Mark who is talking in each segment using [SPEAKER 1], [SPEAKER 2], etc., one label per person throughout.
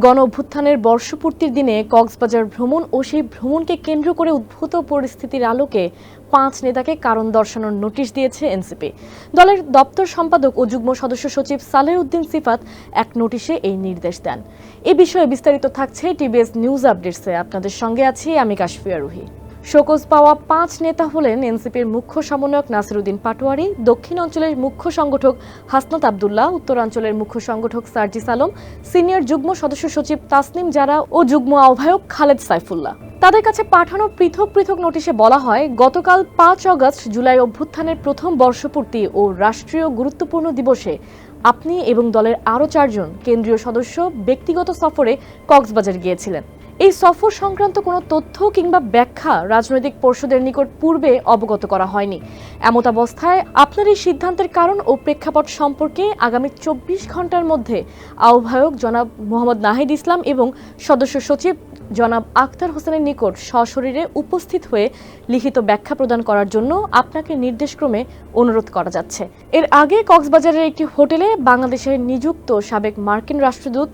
[SPEAKER 1] গণ অভ্যুত্থানের বর্ষপূর্তির দিনে কক্সবাজার ভ্রমণ ও সেই ভ্রমণকে কেন্দ্র করে উদ্ভূত পরিস্থিতির আলোকে ৫ নেতাকে কারণ দর্শানোর নোটিশ দিয়েছে এনসিপি। দলের দপ্তর সম্পাদক ও যুগ্ম সদস্য সচিব সালেহ উদ্দিন সিফাত এক নোটিশে এই নির্দেশ দেন। এ বিষয়ে বিস্তারিত থাকছে টিবিএস নিউজ আপডেটসে। আপনাদের সঙ্গে আছি আমি কাশফিয়া রুহি। শোকজ পাওয়া ৫ নেতা হলেন এনসিপির মুখ্য সমন্বয়ক নাসিরউদ্দিন পাটোয়ারি, দক্ষিণ অঞ্চলের মুখ্য সংগঠক হাসনাত আব্দুল্লাহ, উত্তরাঞ্চলের মুখ্য সংগঠক সার্জিস আলম, সিনিয়র যুগ্ম সদস্য সচিব তাসনিম জারা ও যুগ্ম আহ্বায়ক খালেদ সাইফুল্লাহ। তাদের কাছে পাঠানো পৃথক পৃথক নোটিশে বলা হয়, গতকাল ৫ আগস্ট জুলাই অভ্যুত্থানের প্রথম বর্ষপূর্তি ও রাষ্ট্রীয় গুরুত্বপূর্ণ দিবসে আপনি এবং দলের আরও ৪ জন কেন্দ্রীয় সদস্য ব্যক্তিগত সফরে কক্সবাজার গিয়েছিলেন। এই সফর সংক্রান্ত কোনো তথ্য কিংবা ব্যাখ্যা রাজনৈতিক পর্ষদের নিকট পূর্বে অবগত করা হয়নি। এমতাবস্থায় আপনার এই সিদ্ধান্তের কারণ ও প্রেক্ষাপট সম্পর্কে আগামী ২৪ ঘন্টার মধ্যে আহ্বায়ক জনাব মোহাম্মদ নাহিদ ইসলাম এবং সদস্য সচিব জনাব আক্তার হোসেনের নিকট সশরীরে উপস্থিত হয়ে লিখিত ব্যাখ্যা প্রদান করার জন্য আপনাকে নির্দেশক্রমে অনুরোধ করা যাচ্ছে। এর আগে কক্সবাজারের একটি হোটেলে বাংলাদেশের নিযুক্ত সাবেক মার্কিন রাষ্ট্রদূত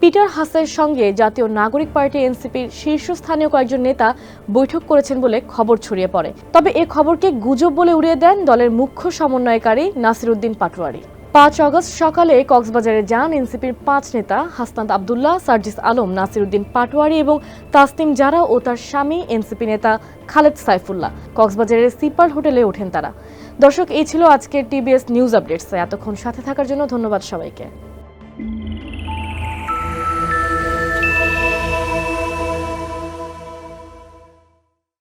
[SPEAKER 1] পিটার হাসের সঙ্গে জাতীয় নাগরিক পার্টি এনসিপির শীর্ষস্থানীয় কয়েকজন নেতা বৈঠক করেছেন বলে খবর ছড়িয়ে পড়ে। তবে এ খবরকে গুজব বলে উড়িয়ে দেন দলের মুখ্য সমন্বয়কারী নাসিরউদ্দিন পাটোয়ারি। ৫ আগস্ট সকালে কক্সবাজারে যান এনসিপির ৫ নেতা হাসনাত আব্দুল্লাহ, সার্জিস আলম, নাসিরউদ্দিন পাটোয়ারি এবং তাসনিম জারা ও তার স্বামী এনসিপি নেতা খালেদ সাইফুল্লাহ। কক্সবাজারের সিপার হোটেলে ওঠেন তারা। দর্শক, এই ছিল আজকের টিবিএস নিউজ আপডেটস। এতক্ষণ সাথে থাকার জন্য ধন্যবাদ সবাইকে।